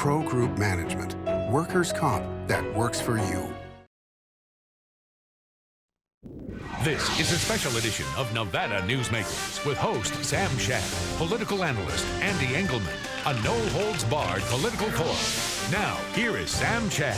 Pro Group Management. Workers' comp that works for you. This is a special edition of Nevada Newsmakers with host Sam Shad, political analyst Ande Engleman, a no-holds-barred political forum. Now, here is Sam Shad.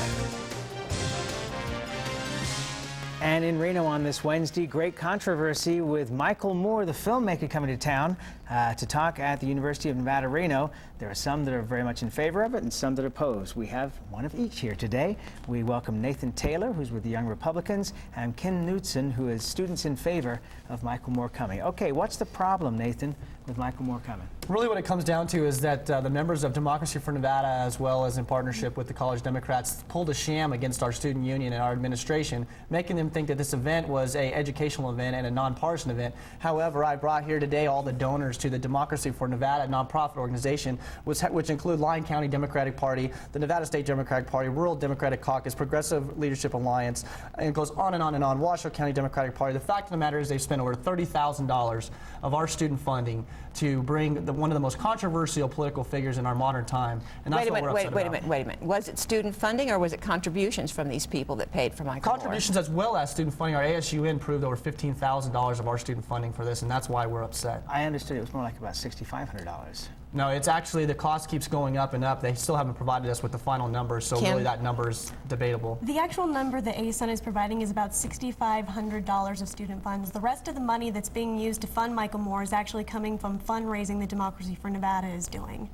And in Reno on this Wednesday, great controversy with Michael Moore, the filmmaker, coming to town to talk at the University of Nevada, Reno. There are some that are very much in favor of it and some that oppose. We have one of each here today. We welcome Nathan Taylor, who's with the Young Republicans, and Ken Knudson, who is students in favor of Michael Moore coming. Okay, what's the problem, Nathan, with Michael Moore coming? Really what it comes down to is that the members of Democracy for Nevada, as well as in partnership with the College Democrats, pulled a sham against our student union and our administration, making them think that this event was an educational event and a nonpartisan event. However, I brought here today all the donors to the Democracy for Nevada nonprofit organization, which include Lyon County Democratic Party, the Nevada State Democratic Party, Rural Democratic Caucus, Progressive Leadership Alliance, and it goes on and on and on. Washoe County Democratic Party. The fact of the matter is they've spent over $30,000 of our student funding to bring one of the most controversial political figures in our modern time. And that's what we're upset about. Wait a minute. Was it student funding or was it contributions from these people that paid for Michael Moore? Contributions as well as student funding. Our ASUN proved over $15,000 of our student funding for this, and that's why we're upset. I understood it was more like about $6,500. No, it's actually the cost keeps going up and up. They still haven't provided us with the final numbers, so really that number is debatable. The actual number that ASUN is providing is about $6,500 of student funds. The rest of the money that's being used to fund Michael Moore is actually coming from fundraising that Democracy for Nevada is doing.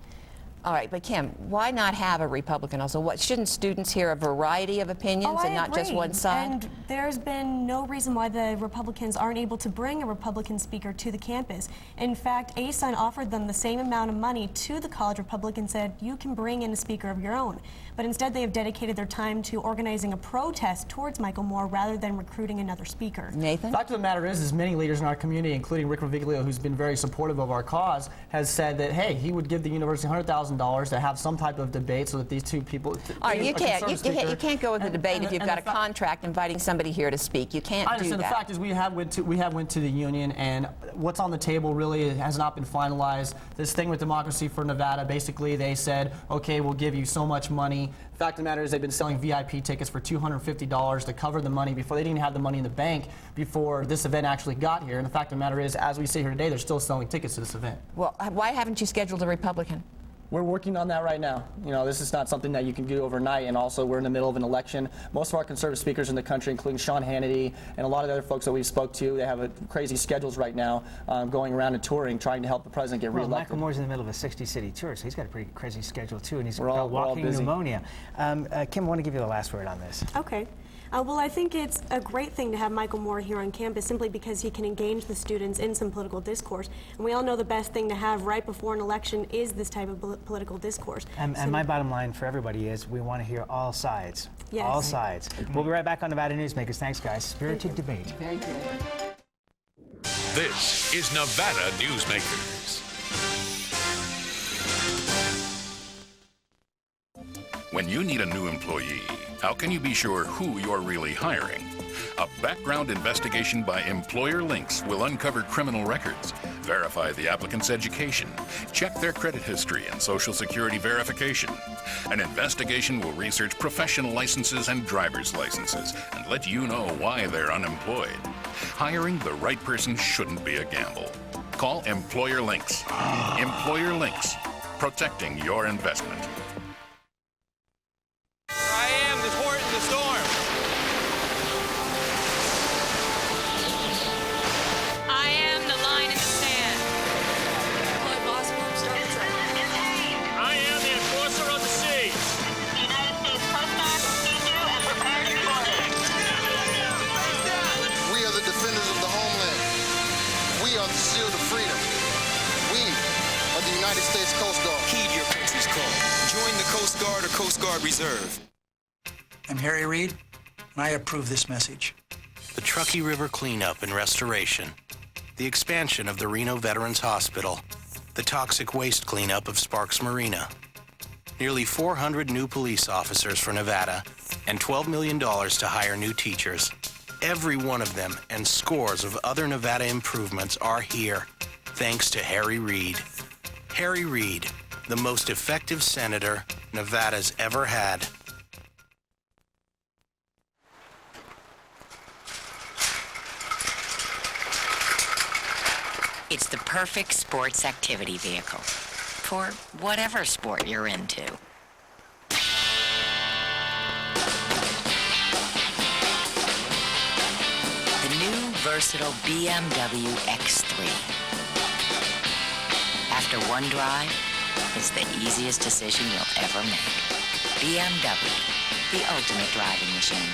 All right, but Kim, why not have a Republican also? What, shouldn't students hear a variety of opinions and not just one side? And there's been no reason why the Republicans aren't able to bring a Republican speaker to the campus. In fact, ASUN offered them the same amount of money to the college Republican, said you can bring in a speaker of your own. But instead they have dedicated their time to organizing a protest towards Michael Moore rather than recruiting another speaker. Nathan? The fact of the matter is many leaders in our community, including Rick Reviglio, who's been very supportive of our cause, has said that, hey, he would give the university $100,000 to have some type of debate so that these two people... All right, you can't go with the debate if you've got a contract inviting somebody here to speak. You can't do that. I understand. The fact is we have went to the union, and what's on the table really has not been finalized. This thing with Democracy for Nevada, basically they said, okay, we'll give you so much money. The fact of the matter is they've been selling VIP tickets for $250 to cover the money before. They didn't have the money in the bank before this event actually got here. And the fact of the matter is, as we sit here today, they're still selling tickets to this event. Well, why haven't you scheduled a Republican? We're working on that right now. You know, this is not something that you can do overnight, and also we're in the middle of an election. Most of our conservative speakers in the country, including Sean Hannity and a lot of the other folks that we spoke to, they have crazy schedules right now, going around and touring, trying to help the president get reelected. Michael Moore's in the middle of a 60-city tour, so he's got a pretty crazy schedule too, and he's got walking pneumonia. Kim, I want to give you the last word on this. Okay. Well, I think it's a great thing to have Michael Moore here on campus simply because he can engage the students in some political discourse. And we all know the best thing to have right before an election is this type of political discourse. And my bottom line for everybody is we want to hear all sides. Yes. All sides. We'll be right back on Nevada Newsmakers. Thanks, guys. Spirited debate. Very good. This is Nevada Newsmakers. When you need a new employee, how can you be sure who you're really hiring? A background investigation by Employer Links will uncover criminal records, verify the applicant's education, check their credit history and Social Security verification. An investigation will research professional licenses and driver's licenses and let you know why they're unemployed. Hiring the right person shouldn't be a gamble. Call Employer Links. Employer Links, protecting your investment. I am the port in the storm. I am the line in the sand. I am the enforcer of the seas. United States Coast Guard, need you and prepare your orders. We are the defenders of the homeland. We are the shield of freedom. We are the United States Coast Guard. Heed your country's call. Join the Coast Guard or Coast Guard Reserve. I'm Harry Reid, and I approve this message. The Truckee River cleanup and restoration, the expansion of the Reno Veterans Hospital, the toxic waste cleanup of Sparks Marina, nearly 400 new police officers for Nevada, and $12 million to hire new teachers. Every one of them and scores of other Nevada improvements are here, thanks to Harry Reid. Harry Reid, the most effective senator Nevada's ever had. It's the perfect sports activity vehicle for whatever sport you're into. The new versatile BMW X3. After one drive, it's the easiest decision you'll ever make. BMW, the ultimate driving machine.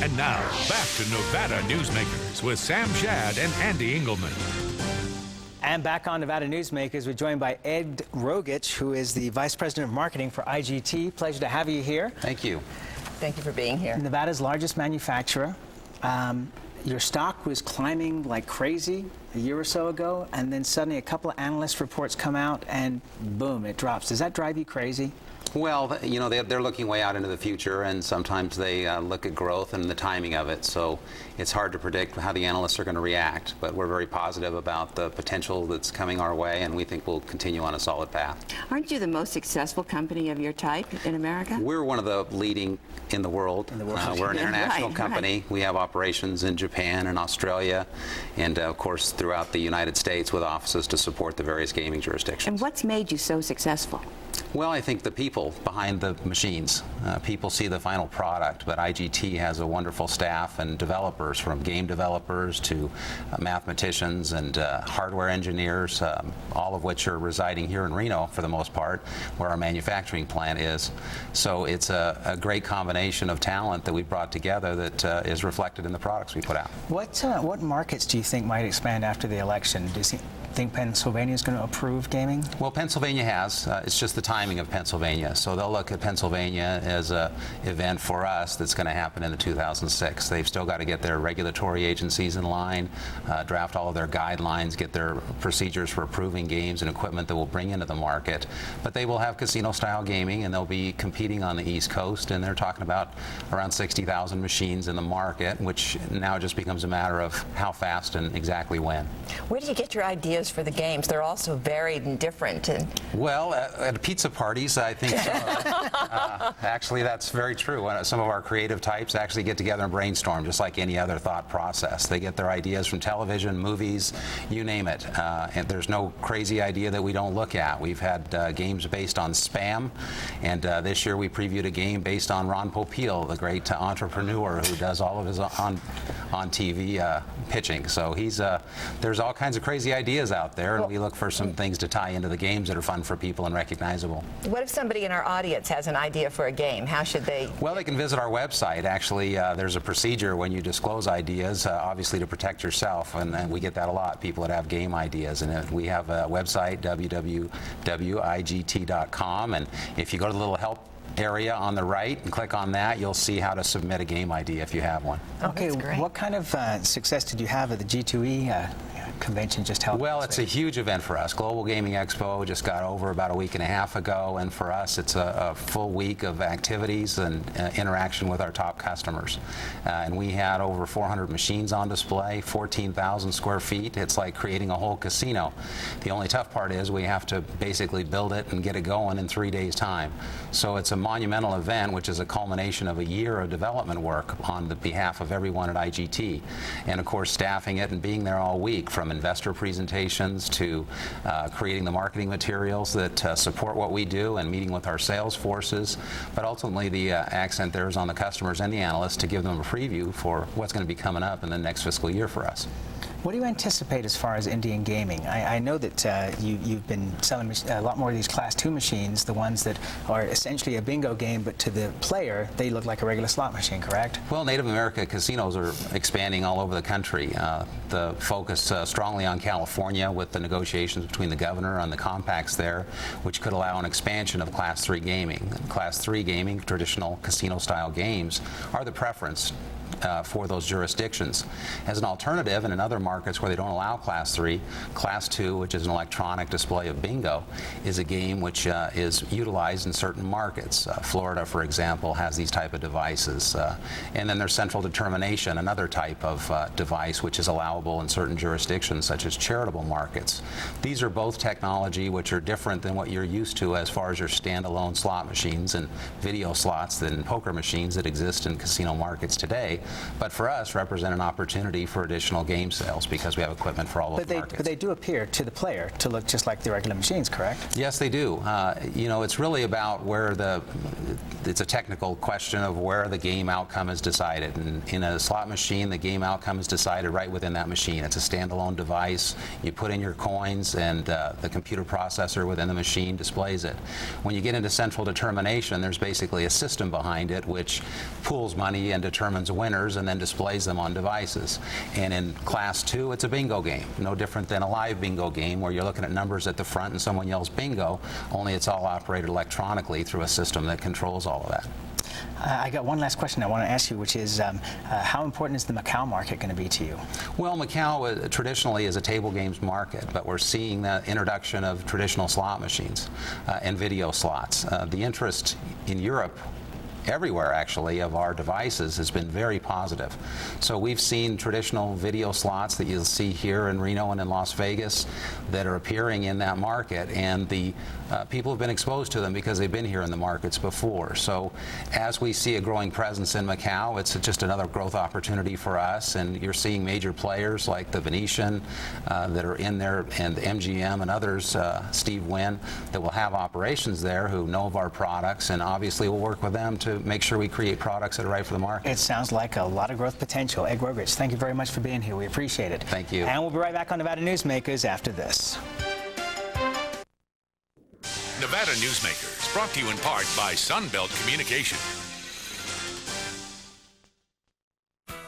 And now, back to Nevada Newsmakers with Sam Shad and Ande Engleman. And back on Nevada Newsmakers, we're joined by Ed Rogich, who is the Vice President of Marketing for IGT. Pleasure to have you here. Thank you. Thank you for being here. Nevada's largest manufacturer. Your stock was climbing like crazy a year or so ago, and then suddenly a couple of analyst reports come out, and boom, it drops. Does that drive you crazy? Well, you know, they're looking way out into the future, and sometimes they look at growth and the timing of it. So it's hard to predict how the analysts are going to react. But we're very positive about the potential that's coming our way, and we think we'll continue on a solid path. Aren't you the most successful company of your type in America? We're one of the leading in the world. We're an international company. Right. We have operations in Japan and Australia, and of course throughout the United States with offices to support the various gaming jurisdictions. And what's made you so successful? Well, I think the people behind the machines. People see the final product, but IGT has a wonderful staff and developers, from game developers to mathematicians and hardware engineers, all of which are residing here in Reno for the most part, where our manufacturing plant is. So it's a great combination of talent that we brought together that is reflected in the products we put out. What markets do you think might expand after the election? Do you think Pennsylvania is going to approve gaming? Well, Pennsylvania has. It's just the timing of Pennsylvania. So they'll look at Pennsylvania as an event for us that's going to happen in the 2006. They've still got to get their regulatory agencies in line, draft all of their guidelines, get their procedures for approving games and equipment that we'll bring into the market. But they will have casino-style gaming, and they'll be competing on the East Coast, and they're talking about around 60,000 machines in the market, which now just becomes a matter of how fast and exactly when. Where do you get your ideas for the games? They're all so varied and different. Well, at pizza parties, I think actually that's very true. Some of our creative types actually get together and brainstorm, just like any other thought process. They get their ideas from television, movies, you name it. And there's no crazy idea that we don't look at. We've had games based on Spam, and this year we previewed a game based on Ron Popeil, the great entrepreneur who does all of his on TV pitching. So there's all kinds of crazy ideas out there, and we look for some things to tie into the games that are fun for people and recognizable. What if somebody in our audience has an idea for a game? How should they? Well, they can visit our website. Actually, there's a procedure when you disclose ideas, obviously to protect yourself, and we get that a lot, people that have game ideas. And we have a website, www.igt.com, and if you go to the little help area on the right and click on that, you'll see how to submit a game idea if you have one. Okay, what kind of success did you have at the G2E convention just held? Well, it's a huge event for us. Global Gaming Expo just got over about a week and a half ago, and for us it's a full week of activities and interaction with our top customers. And we had over 400 machines on display, 14,000 square feet. It's like creating a whole casino. The only tough part is we have to basically build it and get it going in 3 days' time. So it's a monumental event, which is a culmination of a year of development work on the behalf of everyone at IGT. And of course, staffing it and being there all week, from investor presentations to creating the marketing materials that support what we do and meeting with our sales forces. But ultimately, the accent there is on the customers and the analysts to give them a preview for what's going to be coming up in the next fiscal year for us. What do you anticipate as far as Indian gaming? I know that you've been selling a lot more of these Class 2 machines, the ones that are essentially a bingo game, but to the player, they look like a regular slot machine, correct? Well, Native American casinos are expanding all over the country. The focus strongly on California with the negotiations between the governor on the compacts there, which could allow an expansion of Class 3 gaming. Class 3 gaming, traditional casino-style games, are the preference for those jurisdictions. As an alternative, and in other markets where they don't allow Class 3, Class 2, which is an electronic display of bingo, is a game which is utilized in certain markets. Florida, for example, has these type of devices. And then there's central determination, another type of device which is allowable in certain jurisdictions, such as charitable markets. These are both technology which are different than what you're used to as far as your standalone slot machines and video slots and poker machines that exist in casino markets today, but for us represent an opportunity for additional game sales because we have equipment for all of the markets. But they do appear to the player to look just like the regular machines, correct? Yes, they do. You know, it's really about where it's a technical question of where the game outcome is decided. And in a slot machine, the game outcome is decided right within that machine. It's a standalone device. You put in your coins and the computer processor within the machine displays it. When you get into central determination, there's basically a system behind it which pools money and determines winners and then displays them on devices. And in Class 2, it's a bingo game, no different than a live bingo game where you're looking at numbers at the front and someone yells bingo, only it's all operated electronically through a system that controls all of that. I got one last question I want to ask you, which is how important is the Macau market going to be to you? Well, Macau traditionally is a table games market, but we're seeing the introduction of traditional slot machines and video slots. The interest in Europe everywhere actually of our devices has been very positive. So we've seen traditional video slots that you'll see here in Reno and in Las Vegas that are appearing in that market, and the people have been exposed to them because they've been here in the markets before. So as we see a growing presence in Macau, it's just another growth opportunity for us, and you're seeing major players like the Venetian that are in there, and MGM and others, Steve Wynn, that will have operations there who know of our products, and obviously we'll work with them to make sure we create products that are right for the market. It sounds like a lot of growth potential. Ed Rogich, thank you very much for being here. We appreciate it. Thank you. And we'll be right back on Nevada Newsmakers after this. Nevada Newsmakers, brought to you in part by Sunbelt Communication.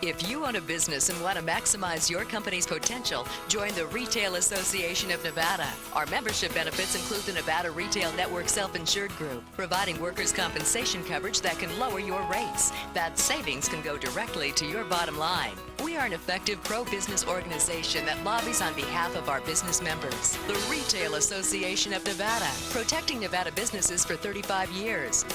If you own a business and want to maximize your company's potential, join the Retail Association of Nevada. Our membership benefits include the Nevada Retail Network Self-Insured Group, providing workers' compensation coverage that can lower your rates. That savings can go directly to your bottom line. We are an effective pro-business organization that lobbies on behalf of our business members. The Retail Association of Nevada, protecting Nevada businesses for 35 years.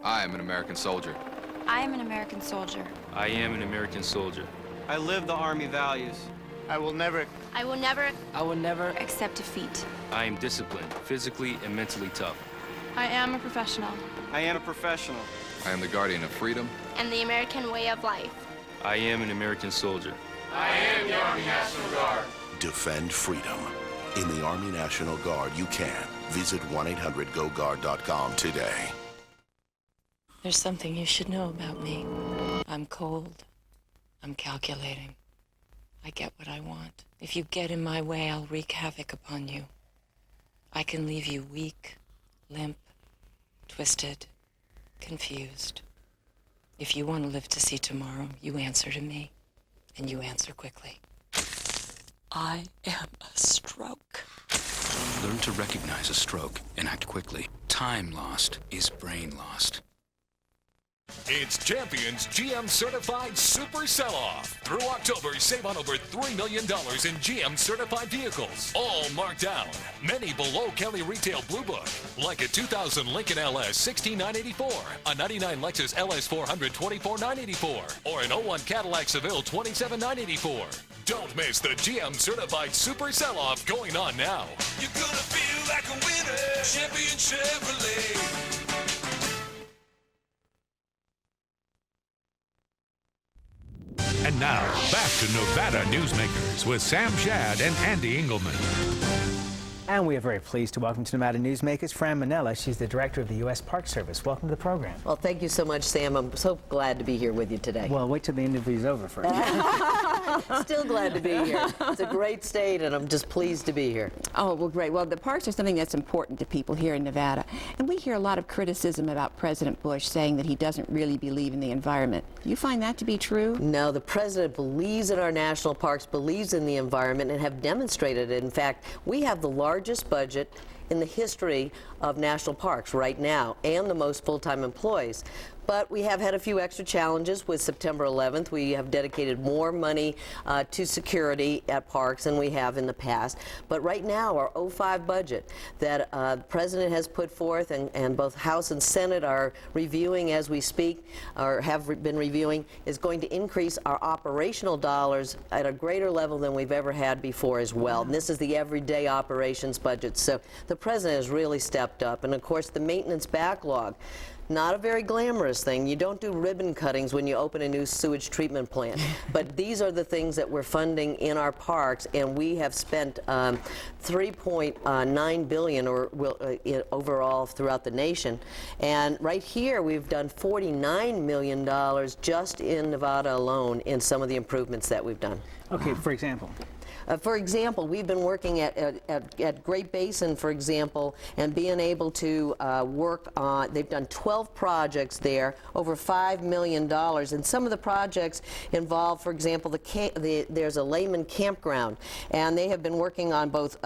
I am an American soldier. I am an American soldier. I am an American soldier. I live the Army values. I will never accept defeat. I am disciplined, physically and mentally tough. I am a professional. I am a professional. I am the guardian of freedom and the American way of life. I am an American soldier. I am the Army National Guard. Defend freedom. In the Army National Guard, you can. Visit 1-800-GO-GUARD.com today. There's something you should know about me. I'm cold. I'm calculating. I get what I want. If you get in my way, I'll wreak havoc upon you. I can leave you weak, limp, twisted, confused. If you want to live to see tomorrow, you answer to me, and you answer quickly. I am a stroke. Learn to recognize a stroke and act quickly. Time lost is brain lost. It's Champions GM Certified Super Sell-Off. Through October, save on over $3 million in GM certified vehicles, all marked down. Many below county retail blue book, like a 2000 Lincoln LS $16,984, a 99 Lexus LS 400 $24,984, or an 01 Cadillac Seville $27,984. Don't miss the GM Certified Super Sell-Off going on now. You're gonna feel like a winner, Champion Chevrolet. And now, back to Nevada Newsmakers with Sam Shad and Ande Engleman. And we are very pleased to welcome to Nevada Newsmakers Fran Mainella. She's the director of the U.S. Park Service. Welcome to the program. Well, thank you so much, Sam. I'm so glad to be here with you today. Well, wait till the interview's over first. Still glad to be here. It's a great state, and I'm just pleased to be here. Oh, well, great. Well, the parks are something that's important to people here in Nevada. And we hear a lot of criticism about President Bush saying that he doesn't really believe in the environment. Do you find that to be true? No, the president believes in our national parks, believes in the environment, and have demonstrated it. In fact, we have the largest budget in the history of national parks right now, and the most full-time employees. But we have had a few extra challenges with September 11th. We have dedicated more money to security at parks than we have in the past. But right now, our 05 budget that the President has put forth, and both House and Senate are reviewing as we speak, or have been reviewing, is going to increase our operational dollars at a greater level than we've ever had before as well. And this is the everyday operations budget. So the President has really stepped up. And of course, the maintenance backlog. Not a very glamorous thing. You don't do ribbon cuttings when you open a new sewage treatment plant. But these are the things that we're funding in our parks, and we have spent $3.9 billion overall throughout the nation. And right here, we've done $49 million just in Nevada alone in some of the improvements that we've done. Okay, for example. For example, we've been working at Great Basin, for example, and being able to work on, they've done 12 projects there, over $5 million. And some of the projects involve, for example, there's a layman campground, and they have been working on both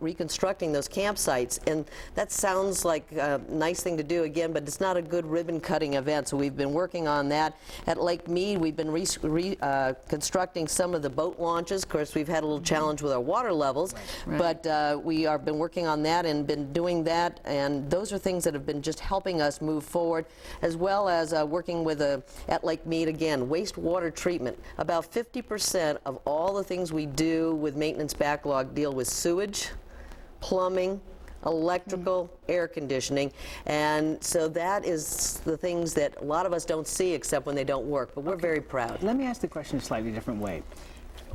reconstructing those campsites. And that sounds like a nice thing to do again, but it's not a good ribbon cutting event. So we've been working on that. At Lake Mead, we've been reconstructing some of the boat launches. Of course, we've had a little challenge with our water levels, but we have been working on that and been doing that, and those are things that have been just helping us move forward, as well as working with at Lake Mead again, wastewater treatment. About 50% of all the things we do with maintenance backlog deal with sewage, plumbing, electrical, air conditioning, and so that is the things that a lot of us don't see except when they don't work, but we're very proud. Let me ask the question a slightly different way.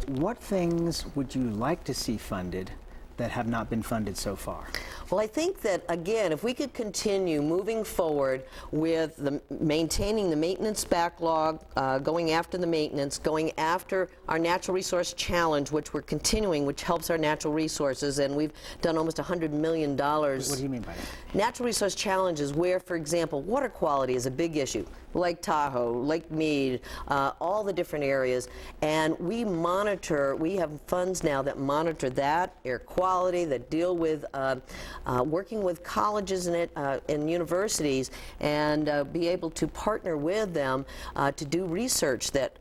What things would you like to see funded that have not been funded so far? Well, I think that, again, if we could continue moving forward with maintaining the maintenance backlog, going after the maintenance, going after our natural resource challenge, which we're continuing, which helps our natural resources, and we've done almost $100 million. What do you mean by that? Natural resource challenge is where, for example, water quality is a big issue. Lake Tahoe, Lake Mead, all the different areas, and we have funds now that monitor that, air quality, that deal with working with colleges and universities, and be able to partner with them to do research that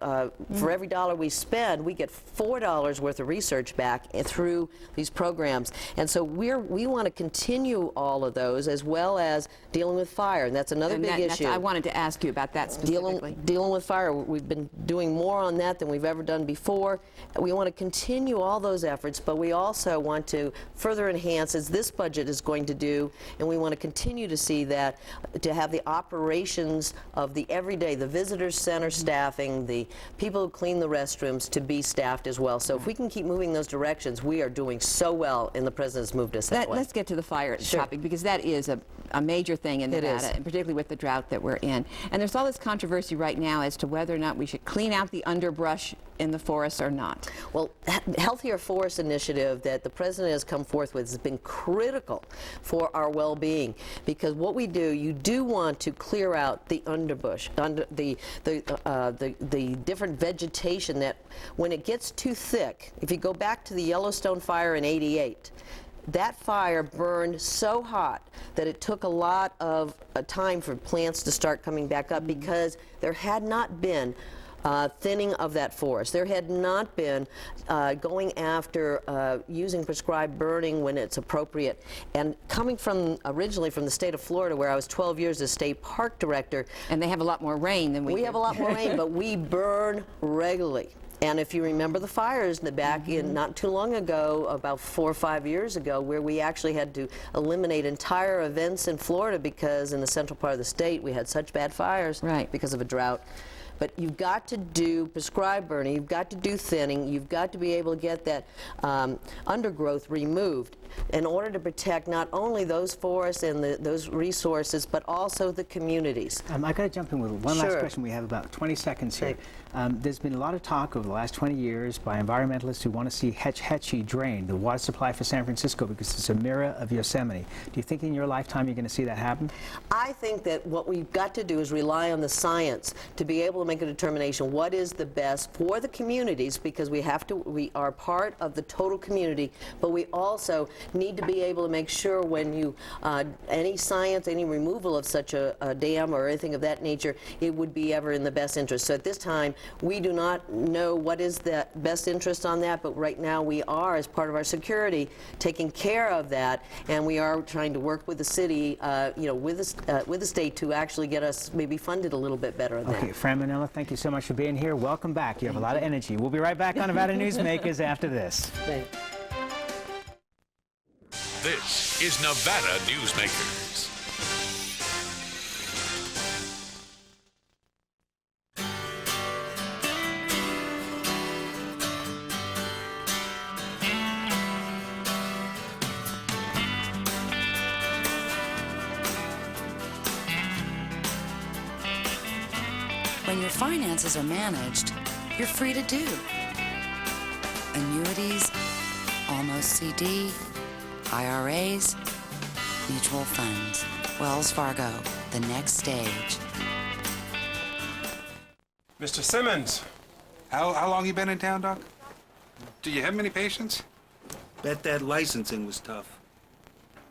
for every dollar we spend, we get $4 worth of research back through these programs. And so we want to continue all of those, as well as dealing with fire, and that's another big issue. I wanted to ask you about that specifically. Dealing with fire, we've been doing more on that than we've ever done before. We want to continue all those efforts, but we also want to further enhance, as this budget is going to do, and we want to continue to see that, to have the operations of the everyday, the visitor center staffing, the people who clean the restrooms, to be staffed as well. So if we can keep moving those directions, we are doing so well, and the President's moved us that way. Let's get to the fire topic, because that is a major thing in Nevada, and particularly with the drought that we're in. And there's all this controversy right now as to whether or not we should clean out the underbrush in the forests or not. Well, Healthier Forest Initiative that the President has come forth with has been critical for our well-being, because what we do, you do want to clear out the underbush, the different vegetation that, when it gets too thick, if you go back to the Yellowstone fire in '88, that fire burned so hot that it took a lot of time for plants to start coming back up, because there had not been thinning of that forest. There had not been going after using prescribed burning when it's appropriate. And coming originally from the state of Florida, where I was 12 years as state park director. And they have a lot more rain than we do. We have a lot more rain, but we burn regularly. And if you remember the fires back in not too long ago, about 4 or 5 years ago, where we actually had to eliminate entire events in Florida because in the central part of the state we had such bad fires because of a drought. But you've got to do prescribed burning, you've got to do thinning, you've got to be able to get that undergrowth removed in order to protect not only those forests and those resources, but also the communities. I got to jump in with one last question. We have about 20 seconds here. There's been a lot of talk over the last 20 years by environmentalists who want to see Hetch Hetchy drained, the water supply for San Francisco, because it's a mirror of Yosemite. Do you think in your lifetime you're going to see that happen? I think that what we've got to do is rely on the science to be able to make a determination what is the best for the communities, because we are part of the total community, but we also need to be able to make sure when you, any science, any removal of such a dam or anything of that nature, it would be ever in the best interest. So at this time, we do not know what is the best interest on that, but right now we are, as part of our security, taking care of that, and we are trying to work with the city, with the state to actually get us maybe funded a little bit better than Okay, that. Fran Mainella, thank you so much for being here. Welcome back. You have a lot of energy. We'll be right back on Nevada Newsmakers after this. Thanks. This is Nevada Newsmakers. When your finances are managed, you're free to do. Annuities, almost CD, IRAs, mutual funds. Wells Fargo, the next stage. Mr. Simmons. How long you been in town, Doc? Do you have many patients? Bet that licensing was tough.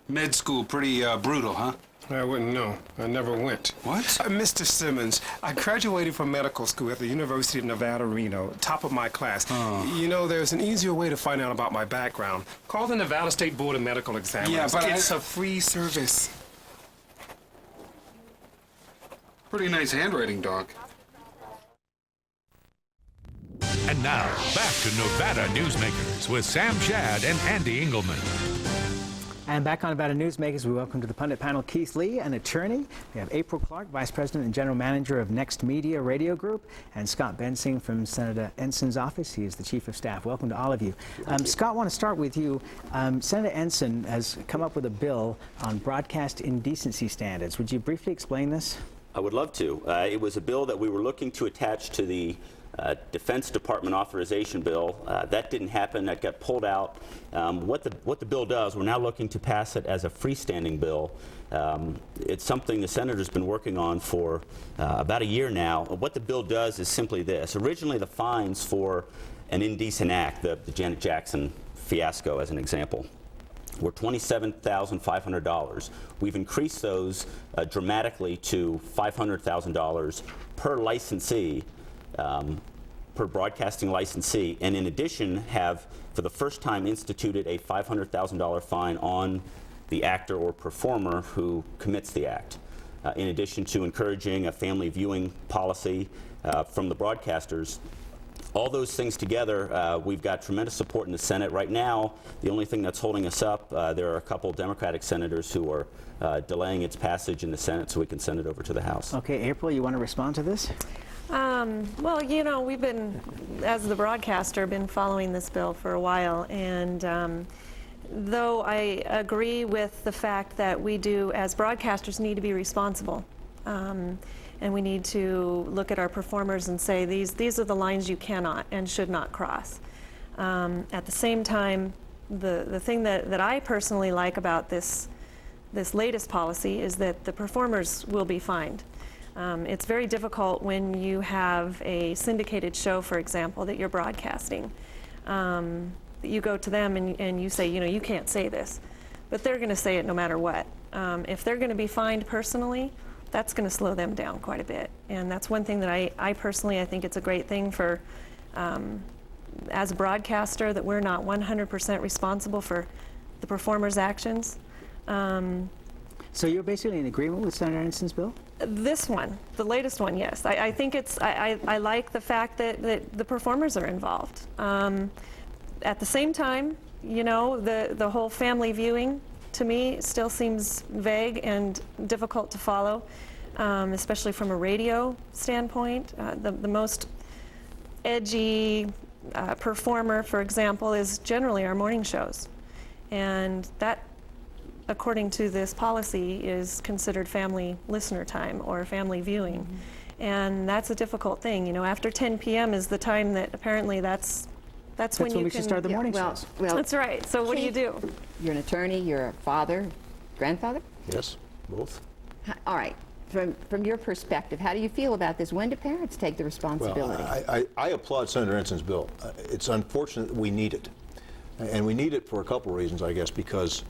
Med school pretty brutal, huh? I wouldn't know. I never went. What? Mr. Simmons, I graduated from medical school at the University of Nevada, Reno, top of my class. You know, there's an easier way to find out about my background. Call the Nevada State Board of Medical Examiners. Yeah, but it's a free service. Pretty nice handwriting, Doc. And now, back to Nevada Newsmakers with Sam Shad and Ande Engleman. And back on Nevada Newsmakers, we welcome to the pundit panel Keith Lee, an attorney. We have April Clark, Vice President and General Manager of Next Media Radio Group, and Scott Bensing from Senator Ensign's office. He is the Chief of Staff. Welcome to all of you. Scott, I want to start with you. Senator Ensign has come up with a bill on broadcast indecency standards. Would you briefly explain this? I would love to. It was a bill that we were looking to attach to the Defense Department authorization bill. That didn't happen. That got pulled out. What the bill does, we're now looking to pass it as a freestanding bill. It's something the Senator's been working on for about a year now. What the bill does is simply this. Originally, the fines for an indecent act, the Janet Jackson fiasco as an example, were $27,500. We've increased those dramatically to $500,000 per licensee, per broadcasting licensee, and in addition have, for the first time, instituted a $500,000 fine on the actor or performer who commits the act. In addition to encouraging a family viewing policy from the broadcasters. All those things together, we've got tremendous support in the Senate. Right now, the only thing that's holding us up, there are a couple Democratic senators who are delaying its passage in the Senate so we can send it over to the House. Okay, April, you want to respond to this? Well, you know, we've been, as the broadcaster, been following this bill for a while, and though I agree with the fact that we do, as broadcasters, need to be responsible, and we need to look at our performers and say these are the lines you cannot and should not cross. At the same time, the thing that I personally like about this latest policy is that the performers will be fined. It's very difficult when you have a syndicated show, for example, that you're broadcasting. You go to them and you say, you know, you can't say this, but they're going to say it no matter what. If they're going to be fined personally, that's going to slow them down quite a bit. And that's one thing that I personally, I think it's a great thing for, as a broadcaster, that we're not 100% responsible for the performer's actions. So you're basically in agreement with Senator Ensign's bill? This one, the latest one, yes. I think it's, I like the fact that the performers are involved. At the same time, you know, the whole family viewing, to me, still seems vague and difficult to follow, especially from a radio standpoint. The most edgy performer, for example, is generally our morning shows. And that, according to this policy, is considered family listener time or family viewing. And that's a difficult thing. You know, after 10 p.m. is the time that apparently that's when you we can should start the morning Well, shows. That's right. So what do you do? You're an attorney, you're a father, grandfather? Yes, both. All right. From your perspective, how do you feel about this? When do parents take the responsibility? Well, I applaud Senator Ensign's bill. It's unfortunate that we need it. And we need it for a couple of reasons, I guess, because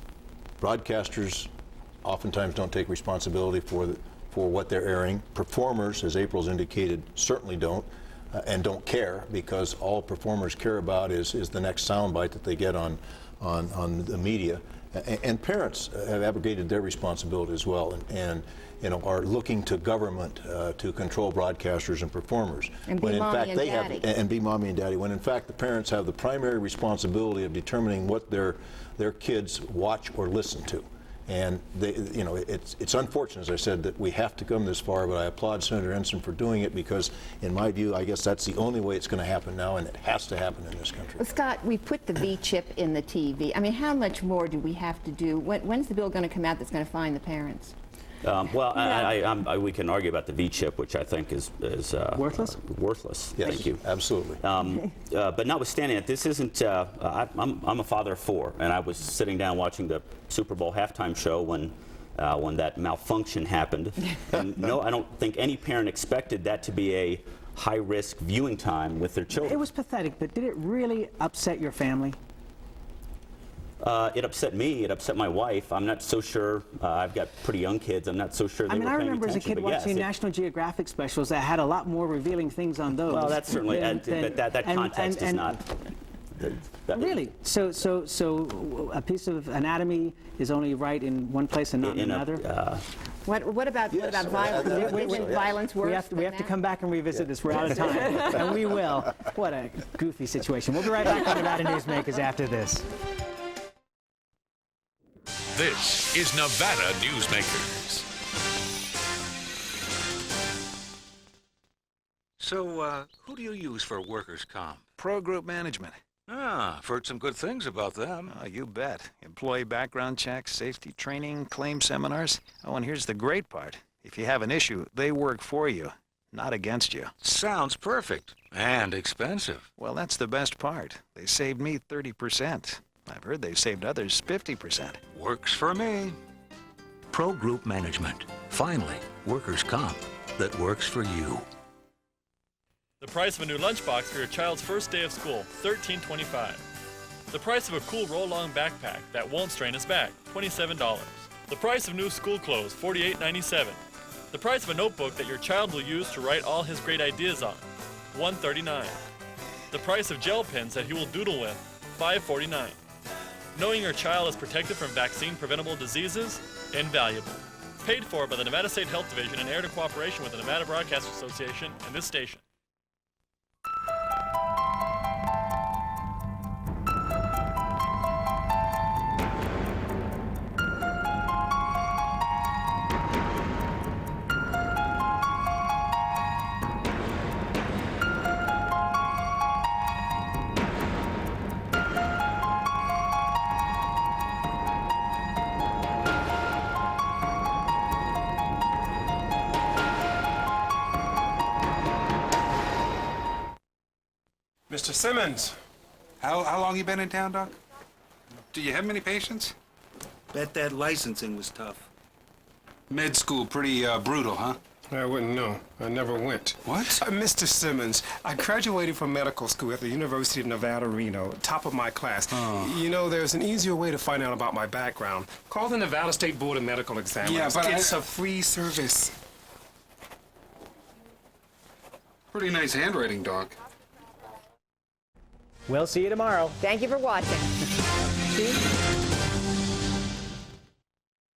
broadcasters oftentimes don't take responsibility for what they're airing. Performers, as April's indicated, certainly don't, and don't care, because all performers care about is the next soundbite that they get on the media. And parents have abrogated their responsibility as well, and you know, are looking to government to control broadcasters and performers. And be mommy and daddy. And be mommy and daddy, when in fact the parents have the primary responsibility of determining what their kids watch or listen to. And you know, it's unfortunate, as I said, that we have to come this far, but I applaud Senator Ensign for doing it, because in my view, I guess that's the only way it's going to happen now, and it has to happen in this country. Well, Scott, we put the V chip in the TV. I mean, how much more do we have to do? When's the bill going to come out that's going to find the parents? Well, we can argue about the V-chip, which I think is worthless. Worthless. Yes, thank you. Absolutely. But notwithstanding that, this isn't. I'm a father of 4, and I was sitting down watching the Super Bowl halftime show when that malfunction happened. And no, I don't think any parent expected that to be a high-risk viewing time with their children. It was pathetic, but did it really upset your family? It upset me. It upset my wife. I'm not so sure. I've got pretty young kids. I'm not so sure they were paying attention. I remember as a kid watching National Geographic specials that had a lot more revealing things on those. Well, that's certainly, but that context is not. Really? So a piece of anatomy is only right in one place and not in another? What about violence? Isn't violence worse? We have to come back and revisit this. We're out of time, and we will. What a goofy situation. We'll be right back on Nevada Newsmakers after this. This is Nevada Newsmakers. So, who do you use for workers' comp? Pro Group Management. Ah, I've heard some good things about them. Oh, you bet. Employee background checks, safety training, claim seminars. Oh, and here's the great part. If you have an issue, they work for you, not against you. Sounds perfect. And expensive. Well, that's the best part. They saved me 30%. I've heard they've saved others 50%. Works for me. Pro Group Management. Finally, workers' comp that works for you. The price of a new lunchbox for your child's first day of school, $13.25. The price of a cool roll-along backpack that won't strain his back, $27. The price of new school clothes, $48.97. The price of a notebook that your child will use to write all his great ideas on, $139. The price of gel pens that he will doodle with, $5.49. Knowing your child is protected from vaccine-preventable diseases? Invaluable. Paid for by the Nevada State Health Division and aired in cooperation with the Nevada Broadcasters Association and this station. Mr. Simmons. How long you been in town, Doc? Do you have many patients? Bet that licensing was tough. Med school pretty brutal, huh? I wouldn't know. I never went. What? Mr. Simmons, I graduated from medical school at the University of Nevada, Reno, top of my class. You know, there's an easier way to find out about my background. Call the Nevada State Board of Medical Examiners. Yeah, but it's a free service. Pretty nice handwriting, Doc. We'll see you tomorrow. Thank you for watching. See?